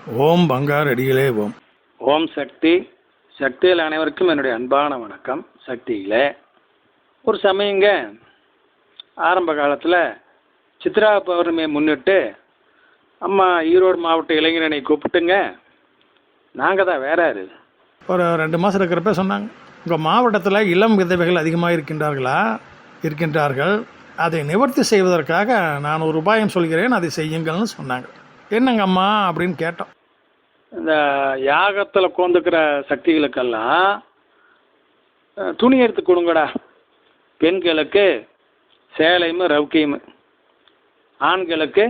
ஓம் பங்கார் அடிகளே ஓம். ஓம் சக்தி. சக்தியில் அனைவருக்கும் என்னுடைய அன்பான வணக்கம். சக்தியில் ஒரு சமயங்க ஆரம்ப காலத்தில் சித்ரா பௌர்ணமியை முன்னிட்டு அம்மா ஈரோடு மாவட்ட இளைஞரணை கூப்பிட்டுங்க. நாங்கள் தான் வேற யாரு ஒரு 2 மாதம் இருக்கிறப்ப சொன்னாங்க, உங்கள் மாவட்டத்தில் இளம் விதவைகள் அதிகமாக இருக்கின்றார்கள், அதை நிவர்த்தி செய்வதற்காக நான் ஒரு உபாயம் சொல்கிறேன், அதை செய்யுங்கள்னு சொன்னாங்க. என்னங்க அம்மா அப்படின்னு கேட்டோம். இந்த யாகத்தில் கோந்துக்கிற சக்திகளுக்கெல்லாம் துணி எடுத்து கொடுங்கடா. பெண்களுக்கு சேலையும் ரவுக்கையும், ஆண்களுக்கு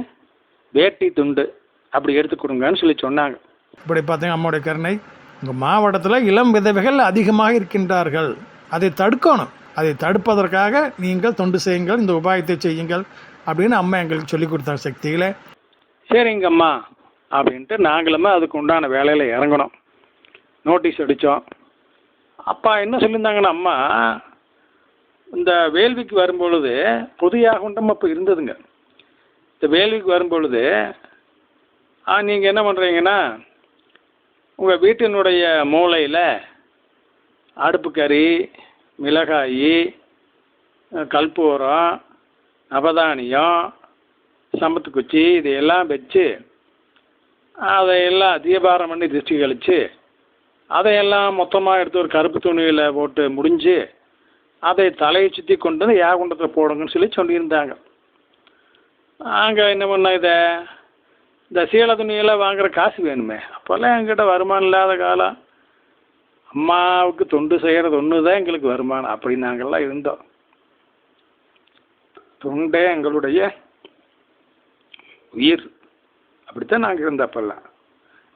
வேட்டி துண்டு அப்படி எடுத்து கொடுங்கன்னு சொல்லி சொன்னாங்க. இப்படி பார்த்தீங்க அம்மாவுடைய கருணை. உங்கள் மாவட்டத்தில் இளம் விதவைகள் அதிகமாக இருக்கின்றார்கள், அதை தடுக்கணும், அதை தடுப்பதற்காக நீங்கள் தொண்டு செய்யுங்கள், இந்த உபாயத்தை செய்யுங்கள் அப்படின்னு அம்மா எங்களுக்கு சொல்லி கொடுத்தாங்க. சக்தியில் சரிங்கம்மா அப்படின்ட்டு நாங்களுமே அதுக்கு உண்டான வேலையில் இறங்கணும். நோட்டீஸ் அடித்தோம். அப்பா என்ன சொல்லியிருந்தாங்கன்னா, அம்மா இந்த வேள்விக்கு வரும்பொழுது பொது யாகண்டம் அப்போ இருந்ததுங்க. இந்த வேள்விக்கு வரும்பொழுது நீங்கள் என்ன பண்ணுறீங்கன்னா, உங்கள் வீட்டினுடைய மூலையில் அடுப்பு கறி, மிளகாய், கற்பூரம், நவதானியம், சம்பத்துக்குச்சி இதையெல்லாம் வச்சு அதையெல்லாம் தீபாரம் பண்ணி திருஷ்டி கழித்து அதையெல்லாம் மொத்தமாக எடுத்து ஒரு கருப்பு துணியில் போட்டு முடிஞ்சு அதை தலையை சுற்றி கொண்டு வந்து யாகுண்டத்தில் போடுங்கன்னு சொல்லி சொல்லியிருந்தாங்க. நாங்கள் என்ன பண்ணோம், இந்த சீலை துணியெல்லாம் வாங்குகிற காசு வேணுமே. அப்போல்லாம் எங்கிட்ட வருமானம் இல்லாத காலம். அம்மாவுக்கு தொண்டு செய்கிறது ஒன்று தான் எங்களுக்கு வருமானம், அப்படி நாங்கள்லாம் இருந்தோம். தொண்டே எங்களுடைய உயிர், அப்படித்தான் நாங்கள் இருந்தப்பெல்லாம்.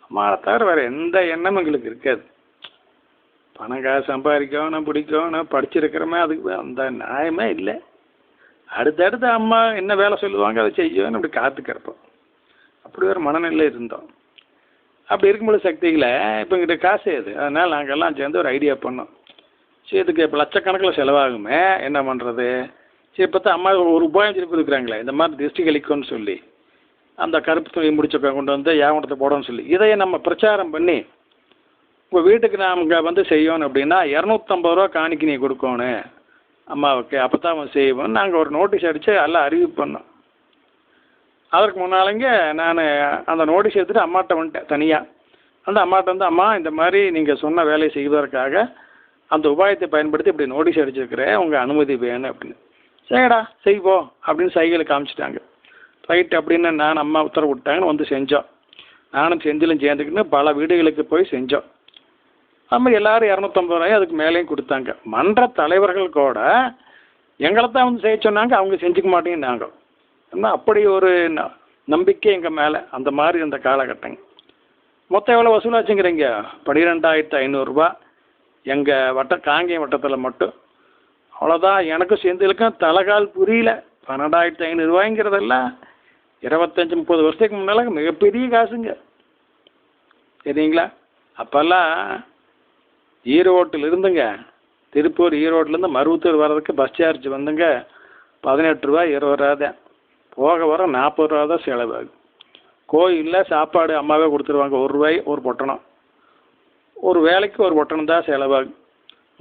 அம்மாவை தவிர வேறு எந்த எண்ணமும் எங்களுக்கு இருக்காது. பணம் காசு சம்பாதிக்கணும், பிடிக்கணும், படிச்சிருக்கிறோமே, அதுக்கு அந்த நியாயமே இல்லை. அடுத்தடுத்து அம்மா என்ன வேலை சொல்லுவாங்க அதை செய்யணும், அப்படி காத்துக்கிறப்போம். அப்படி ஒரு மனநிலை இருந்தோம். அப்படி இருக்கும்போது சக்திகளை இப்போ எங்கிட்ட காசு ஏது, அதனால் நாங்கள்லாம் சேர்ந்து ஒரு ஐடியா பண்ணோம். சரி, இதுக்கு இப்போ லட்சக்கணக்கில் செலவாகுமே, என்ன பண்ணுறது. சரி, இப்போ தான் அம்மா ஒரு உபாயம் திருப்பி இருக்கிறாங்களே, இந்த மாதிரி திருஷ்டி கழிக்கும்னு சொல்லி அந்த கருப்பு துணி முடிச்ச கொண்டு வந்து யாகத்தை போடணும்னு சொல்லி இதையே நம்ம பிரச்சாரம் பண்ணி உங்கள் வீட்டுக்கு நாங்கள் வந்து செய்யணும் அப்படின்னா 250 ரூபா காணிக்கு நீ கொடுக்கணும் அம்மாவுக்கு, அப்போ தான் அவன் செய்வோம். நாங்கள் ஒரு நோட்டீஸ் அடித்து எல்லாம் அறிவிப்பு பண்ணோம். அதற்கு முன்னாலேங்க நான் அந்த நோட்டீஸ் எடுத்துகிட்டு அம்மாட்ட வந்துட்டேன் தனியாக. அந்த அம்மாட்ட வந்து, அம்மா இந்த மாதிரி நீங்கள் சொன்ன வேலையை செய்வதற்காக அந்த உபாயத்தை பயன்படுத்தி இப்படி நோட்டீஸ் அடிச்சிருக்கிறேன், உங்கள் அனுமதி வேணும் அப்படின்னு. சரிடா செய்வோம் அப்படின்னு சைகளை காமிச்சிட்டாங்க. ரைட் அப்படின்னு நான் அம்மா உத்தரவு விட்டாங்கன்னு வந்து செஞ்சோம். நானும் செஞ்சிலும் சேர்ந்துக்கின்னு பல வீடுகளுக்கு போய் செஞ்சோம். அது மாதிரி எல்லோரும் 250 ரூபாய் அதுக்கு மேலேயும் கொடுத்தாங்க. மன்ற தலைவர்கள் கூட எங்களை தான் வந்து செய்ய சொன்னாங்க, அவங்க செஞ்சுக்க மாட்டேங்கிறாங்க. ஆனால் அப்படி ஒரு நம்பிக்கை எங்கள் மேலே. அந்த மாதிரி இந்த காலகட்டங்க. மொத்தம் எவ்வளோ வசூலாச்சுங்கிறீங்க? 12,500 ரூபா எங்கள் காங்கேயம் வட்டத்தில் மட்டும். அவ்வளோதான். எனக்கும் சேர்ந்துருக்கும் தலைகால் புரியல. 12,500 ரூபாய்ங்கிறதெல்லாம் 25-30 வருஷத்துக்கு முன்னால் மிகப்பெரிய காசுங்க, சரிங்களா? அப்போல்லாம் ஈரோட்டில் இருந்துங்க, திருப்பூர் ஈரோட்டிலேருந்து மருவத்தூர் வர்றதுக்கு பஸ் சார்ஜ் வந்துங்க 18 ரூபா 20 ரூபா தான். போக வர 40 ரூபா தான் செலவாகும். கோயிலில் சாப்பாடு அம்மாவே கொடுத்துருவாங்க, 1 ரூபாய் ஒரு பொட்டணம். ஒரு வேலைக்கு ஒரு பொட்டணம் தான் செலவாகும்.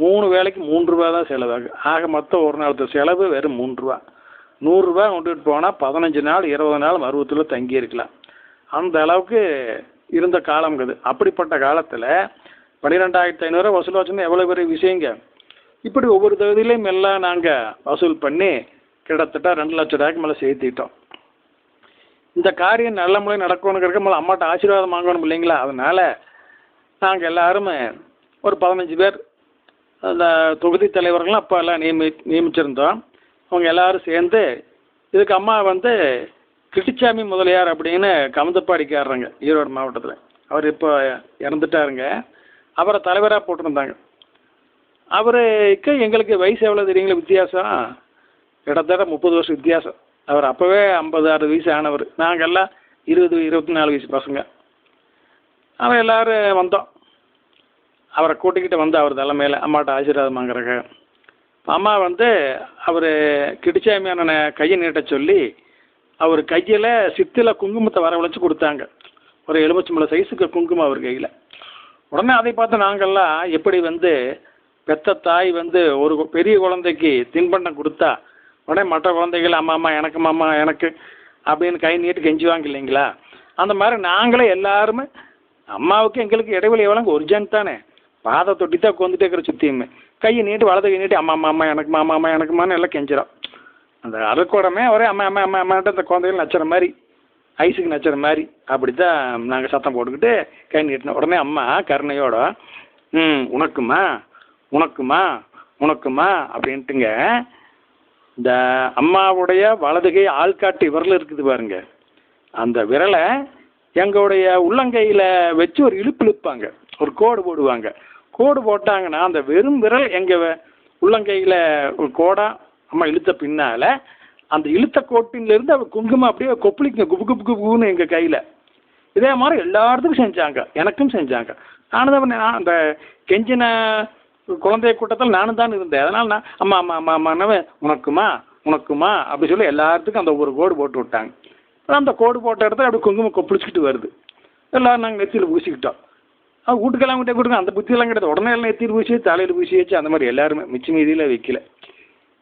3 வேலைக்கு 3 ரூபா தான் செலவாகும். ஆக மொத்தம் ஒரு நாளத்து செலவு வெறும் 3 ரூபா. 100 ரூபா கொண்டுட்டு போனால் 15 நாள் 20 நாள் மருவத்தில் தங்கி இருக்கலாம். அந்த அளவுக்கு இருந்த காலம்ங்குது. அப்படிப்பட்ட காலத்தில் 12,500 ரூபா வசூல் வச்சுன்னா எவ்வளோ பெரிய விஷயங்க. இப்படி ஒவ்வொரு தொகுதியிலையும் எல்லாம் நாங்கள் வசூல் பண்ணி கிட்டத்தட்ட 2 லட்சம் ரூபாய்க்கு மேலே சேர்த்திட்டோம். இந்த காரியம் நல்ல முறையில் நடக்கணுங்கிறக்க மேலே அம்மாட்ட ஆசீர்வாதம் வாங்கணும் இல்லைங்களா? அதனால் நாங்கள் எல்லாருமே ஒரு 15 பேர் அந்த தொகுதி தலைவர்கள்லாம் அப்போ எல்லாம் நியமிச்சிருந்தோம். அவங்க எல்லோரும் சேர்ந்து இதுக்கு அம்மா வந்து கிருட்டிச்சாமி முதலியார் அப்படின்னு கமந்தப்பாடிக்காரங்க ஈரோடு மாவட்டத்தில். அவர் இப்போ இறந்துட்டாருங்க. அவரை தலைவராக போட்டிருந்தாங்க. அவருக்கு எங்களுக்கு வயசு எவ்வளோ தெரியுங்களா வித்தியாசம்? கிட்டத்தட்ட 30 வருஷம் வித்தியாசம். அவர் அப்போவே 56 வயசு ஆனவர். நாங்கள் எல்லாம் 20-24 வயசு பசங்க. அவன் எல்லோரும் வந்தோம். அவரை கூட்டிக்கிட்டு வந்து அவர் தலைமையில் அம்மாட்ட ஆசீர்வாதம் வாங்குறாங்க. அம்மா வந்து அவர் கிடிச்சாமி அண்ணனை கையை நீட்ட சொல்லி அவர் கையில் சித்தில குங்குமத்தை வரவழைச்சி கொடுத்தாங்க. ஒரு எலுமிச்சம்பழ சைஸுக்கு குங்குமம் அவர் கையில். உடனே அதை பார்த்து நாங்கள்லாம் எப்படி பெத்த தாய் ஒரு பெரிய குழந்தைக்கு தின்பண்டம் கொடுத்தா உடனே மற்ற குழந்தைகள் அம்மா அம்மா எனக்கு அப்படின்னு கை நீட்டு கெஞ்சுவாங்க இல்லைங்களா, அந்த மாதிரி நாங்களே எல்லாருமே அம்மாவுக்கு எங்களுக்கு இடைவெளி எவ்வளோங்க ஒரு ஜன் தானே, பாதை தொட்டி தான் உட்காந்துட்டே இருக்கிற சுற்றியுமே கையை நீட்டு வலது கை நீட்டி அம்மா அம்மா எனக்குமான்னு எல்லாம் கெஞ்சிடும். அந்த அறுக்கூடமே ஒரே அம்மா அம்மா அம்மா அம்மாட்ட அந்த குழந்தைகள் நச்சுற மாதிரி ஐஸுக்கு நச்சுற மாதிரி அப்படி தான் நாங்கள் சத்தம் போட்டுக்கிட்டு கை நீட்டினோம். உடனே அம்மா கருணையோட உனக்குமா உனக்குமா உனக்குமா அப்படின்ட்டுங்க இந்த அம்மாவுடைய வலதுகை ஆள்காட்டி விரல் இருக்குது பாருங்க, அந்த விரலை எங்களுடைய உள்ளங்கையில் வச்சு ஒரு இழுப்பு இழுப்பாங்க, ஒரு கோடு போடுவாங்க. கோடு போட்டாங்கன்னா அந்த வெறும் விரல் எங்கள் உள்ளங்கையில் ஒரு கோடாக அம்மா இழுத்த பின்னால் அந்த இழுத்த கோட்டின்லேருந்து அவர் குங்குமம் அப்படியே கொப்பளிக்குங்க குப்பு குப்பு குப்புன்னு எங்கள் கையில். இதே மாதிரி எல்லாத்துக்கும் செஞ்சாங்க, எனக்கும் செஞ்சாங்க. நானும் தான் நான் அந்த கெஞ்சின குழந்தைய கூட்டத்தில் நானும் தான் இருந்தேன். அதனால் நான் அம்மா அம்மா அம்மா அம்மானவே உனக்குமா உனக்குமா அப்படி சொல்லி எல்லாத்துக்கும் அந்த ஒரு கோடு போட்டு விட்டாங்க. அந்த கோடு போட்ட இடத்துல அப்படி குங்குமம் கொப்பளிச்சுக்கிட்டு வருது. எல்லோரும் நாங்கள் நெத்தியில் பூசிக்கிட்டோம். வீட்டுக்கெல்லாம் கிட்டே கொடுங்க அந்த புத்தியெல்லாம் கிடையாது, உடனே எல்லாம் நெத்தியில் பூசி தலையில் பூசி வச்சு அந்த மாதிரி எல்லாருமே மிச்ச மீதியில் வைக்கல.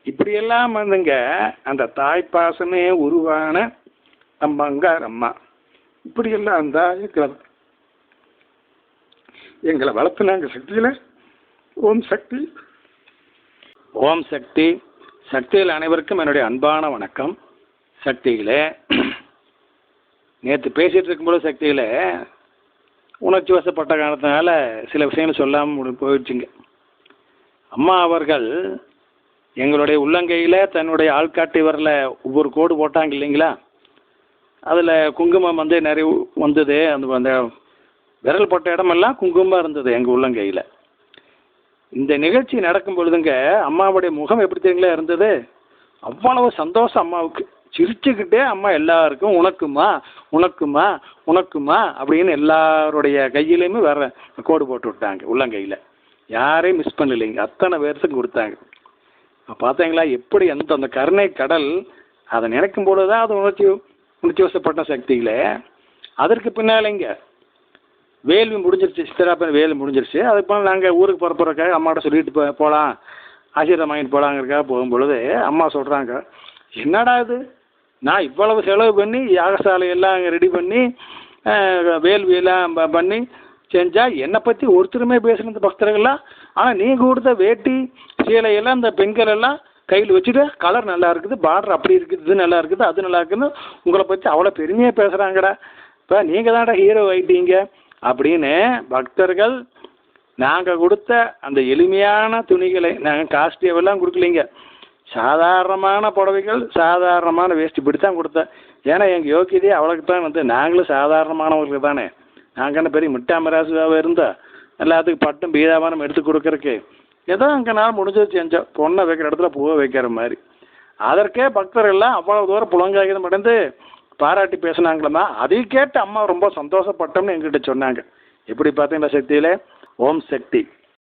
இப்படியெல்லாம் அந்த தாய்ப்பாசமே உருவான அம்மாங்கார் அம்மா இப்படியெல்லாம் அந்த எங்களை வளர்த்துனாங்க சக்தியில். ஓம் சக்தி. ஓம் சக்தி. சக்தியில் அனைவருக்கும் என்னுடைய அன்பான வணக்கம். சக்தியிலே நேற்று பேசிகிட்டு இருக்கும்போது சக்தியில் உணர்ச்சி வசப்பட்ட காரணத்தினால சில விஷயங்கள் சொல்லாமல் போயிடுச்சுங்க. அம்மா அவர்கள் எங்களுடைய உள்ளங்கையில் தன்னுடைய ஆள்காட்டி வரல ஒவ்வொரு கோடு போட்டாங்க இல்லைங்களா, அதில் குங்குமம் நிறைய வந்தது. அந்த விரல் போட்ட இடமெல்லாம் குங்குமம் இருந்தது எங்கள் உள்ளங்கையில். இந்த நிகழ்ச்சி நடக்கும் பொழுதுங்க அம்மாவுடைய முகம் எப்படி தெரியுங்களா இருந்தது, அவ்வளவு சந்தோஷம் அம்மாவுக்கு. சிரிச்சுக்கிட்டே அம்மா எல்லாருக்கும் உனக்குமா உனக்குமா உனக்குமா அப்படின்னு எல்லாருடைய கையிலையுமே வேற கோடு போட்டு விட்டாங்க உள்ளங்கையில். யாரையும் மிஸ் பண்ணலைங்க, அத்தனை பேர்த்துக்கும் கொடுத்தாங்க. பார்த்தீங்களா எப்படி அந்த கருணை கடல் அதை நினைக்கும் பொழுது தான் அது உணர்ச்சி வசப்பட்ட சக்தியில். அதற்கு பின்னாலேங்க வேள்வி முடிஞ்சிருச்சு, சித்திராப்பன் வேள்வி முடிஞ்சிருச்சு. அதுக்கு போனால் நாங்கள் ஊருக்கு போகிறக்காக அம்மாட்ட சொல்லிட்டு போகலாம் ஆசீர்வாதம் வாங்கிட்டு போகலாங்கிறக்காக போகும்பொழுது அம்மா சொல்கிறாங்க, என்னடா இது நான் இவ்வளவு செலவு பண்ணி யாகசாலையெல்லாம் அங்கே ரெடி பண்ணி வேள்வியெல்லாம் பண்ணி செஞ்சால் என்னை பற்றி ஒருத்தருமே பேசுன இந்த பக்தர்கள்லாம், ஆனால் நீங்கள் கொடுத்த வேட்டி சீலையெல்லாம் இந்த பெண்கள் எல்லாம் கையில் வச்சுட்டு கலர் நல்லா இருக்குது, பார்டர் அப்படி இருக்குது, இது நல்லா இருக்குது, அது நல்லா இருக்குதுன்னு உங்களை பற்றி அவ்வளோ பெருமையாக பேசுகிறாங்கடா, இப்போ நீங்கள் தான்டா ஹீரோ ஆகிட்டீங்க அப்படின்னு பக்தர்கள் நாங்கள் கொடுத்த அந்த எளிமையான துணிகளை, நாங்கள் காஸ்ட்லியெல்லாம் கொடுக்கலைங்க, சாதாரணமான புடவைகள் சாதாரணமான வேஷ்டி இப்படி தான் கொடுத்தேன். ஏன்னா எங்கள் யோக்கியதையே அவ்வளோக்கு தான் நாங்களும் சாதாரணமானவர்களுக்கு தானே, நாங்கள் என்ன பெரிய மிட்டாமராசுவாக இருந்தால் எல்லாத்துக்கும் பட்டும் பீதாபானம் எடுத்து கொடுக்கறக்கு ஏதோ அங்கே நான் முடிஞ்சது செஞ்சோம், பொண்ணை வைக்கிற இடத்துல பூவை வைக்கிற மாதிரி. அதற்கே பக்தர்கள்லாம் அவ்வளோ தூரம் புலங்காகிதம் அடைந்து பாராட்டி பேசினாங்களம்மா. அதை கேட்டு அம்மா ரொம்ப சந்தோஷப்பட்டோம்னு எங்கிட்ட சொன்னாங்க. எப்படி பார்த்தீங்களா சக்தியில். ஓம் சக்தி.